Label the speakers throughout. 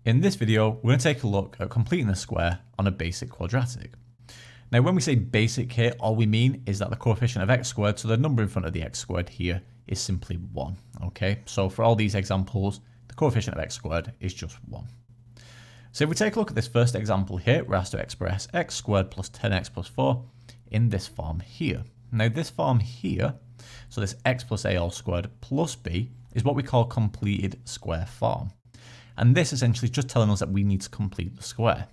Speaker 1: In this video, we're going to take a look at completing a square on a basic quadratic. Now, when we say basic here, all we mean is that the coefficient of x squared, so the number in front of the x squared here, is simply 1. Okay, so for all these examples, the coefficient of x squared is just 1. So if we take a look at this first example here, we're asked to express x squared plus 10x plus 4 in this form here. Now, this form here, so this x plus a all squared plus b, is what we call completed square form. And this essentially is just telling us that we need to complete the square.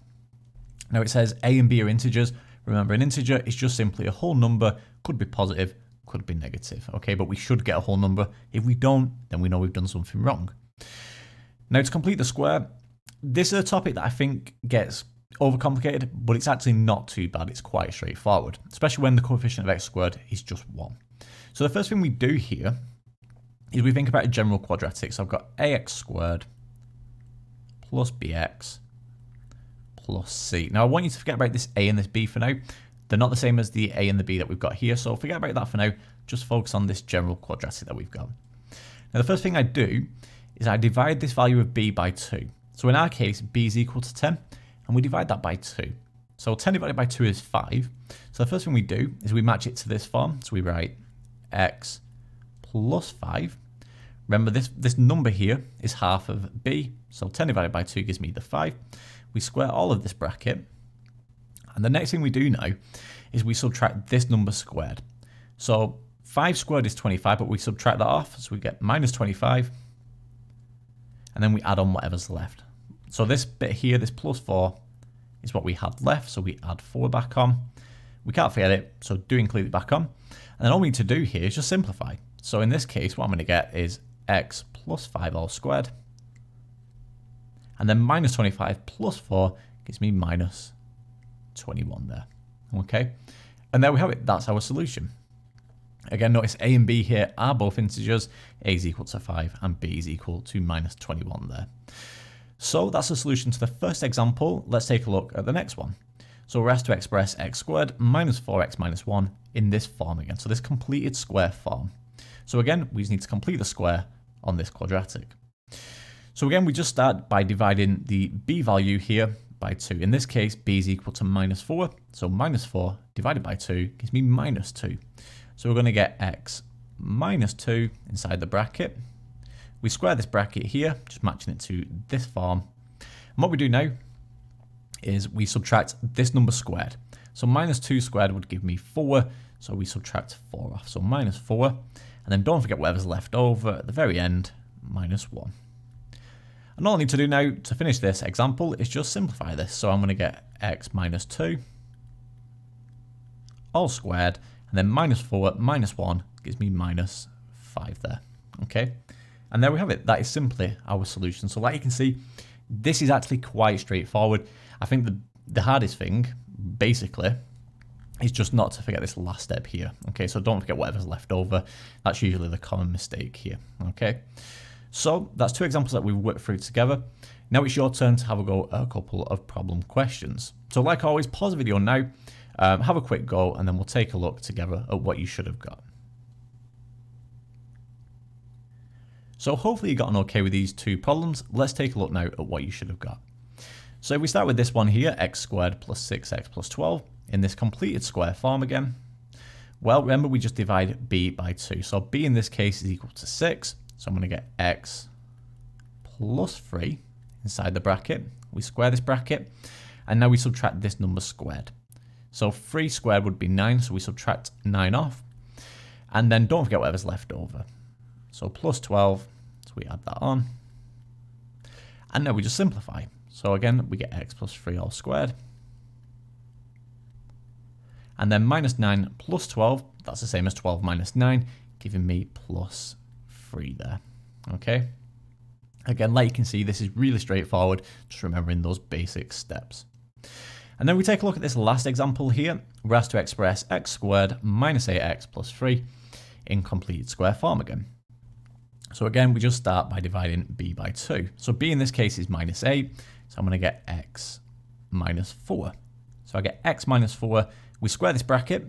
Speaker 1: Now it says a and b are integers. Remember, an integer is just simply a whole number, could be positive, could be negative. Okay, but we should get a whole number. If we don't, then we know we've done something wrong. Now to complete the square, this is a topic that I think gets overcomplicated, but it's actually not too bad. It's quite straightforward, especially when the coefficient of x squared is just 1. So the first thing we do here is we think about a general quadratic. So I've got ax squared plus bx plus c. Now I want you to forget about this a and this b for now. They're not the same as the a and the b that we've got here, so forget about that for now. Just focus on this general quadratic that we've got. Now the first thing I do is I divide this value of b by 2. So in our case, b is equal to 10, and we divide that by 2. So 10 divided by 2 is 5. So the first thing we do is we match it to this form. So we write x plus 5. Remember, this number here is half of b, so 10 divided by 2 gives me the 5. We square all of this bracket, and the next thing we do now is we subtract this number squared. So 5 squared is 25, but we subtract that off, so we get minus 25, and then we add on whatever's left. So this bit here, this plus 4, is what we had left, so we add 4 back on. We can't forget it, so do include it back on. And then all we need to do here is just simplify. So in this case, what I'm going to get is x plus 5 all squared, and then minus 25 plus 4 gives me minus 21 there. Okay, and there we have it. That's our solution. Again, notice a and b here are both integers. A is equal to 5 and b is equal to minus 21 there. So that's the solution to the first example. Let's take a look at the next one. So we're asked to express x squared minus 4x minus 1 in this form again. So this completed square form. So again, we just need to complete the square on this quadratic. So again, we just start by dividing the b value here by 2. In this case, b is equal to minus 4. So minus 4 divided by 2 gives me minus 2. So we're going to get x minus 2 inside the bracket. We square this bracket here, just matching it to this form. And what we do now is we subtract this number squared. So minus 2 squared would give me 4. So we subtract 4 off. So minus 4. And then don't forget whatever's left over at the very end, minus 1. And all I need to do now to finish this example is just simplify this. So I'm going to get x minus 2 all squared, and then minus 4 minus 1 gives me minus 5 there. Okay, and there we have it. That is simply our solution. So like you can see, this is actually quite straightforward. I think the hardest thing, basically, is just not to forget this last step here. Okay, so don't forget whatever's left over. That's usually the common mistake here. Okay, so that's 2 examples that we've worked through together. Now it's your turn to have a go at a couple of problem questions. So like always, pause the video now, have a quick go, and then we'll take a look together at what you should have got. So hopefully you got an okay with these 2 problems. Let's take a look now at what you should have got. So if we start with this one here, x squared plus 6x plus 12, in this completed square form again, well, remember we just divide b by 2. So b in this case is equal to 6. So I'm going to get x plus 3 inside the bracket. We square this bracket, and now we subtract this number squared. So 3 squared would be 9, so we subtract 9 off. And then don't forget whatever's left over. So plus 12, so we add that on. And now we just simplify. So again, we get x plus 3 all squared. And then minus 9 plus 12, that's the same as 12 minus 9, giving me plus 3 there. Okay. Again, like you can see, this is really straightforward, just remembering those basic steps. And then we take a look at this last example here. We're asked to express x squared minus 8x plus 3 in completed square form again. So again, we just start by dividing b by 2. So b in this case is minus 8, so I'm going to get x minus 4. So I get x minus 4, we square this bracket,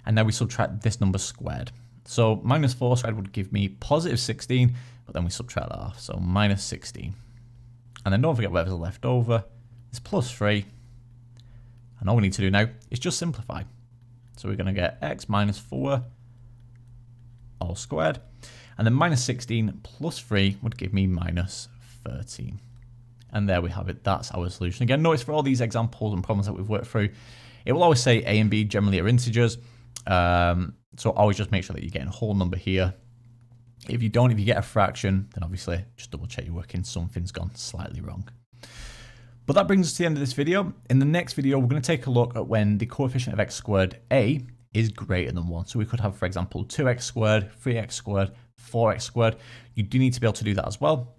Speaker 1: and now we subtract this number squared. So minus 4 squared would give me positive 16, but then we subtract that off, so minus 16. And then don't forget whatever's left over is plus 3. And all we need to do now is just simplify. So we're going to get x minus 4 all squared. And then minus 16 plus 3 would give me minus 13. And there we have it. That's our solution. Again, notice for all these examples and problems that we've worked through, it will always say a and b generally are integers. So always just make sure that you're getting a whole number here. If you get a fraction, then obviously just double check you're working. Something's gone slightly wrong. But that brings us to the end of this video. In the next video, we're going to take a look at when the coefficient of x squared, a, is greater than 1. So we could have, for example, 2x squared, 3x squared, 4x squared. You do need to be able to do that as well.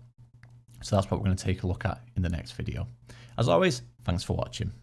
Speaker 1: So that's what we're going to take a look at in the next video. As always, thanks for watching.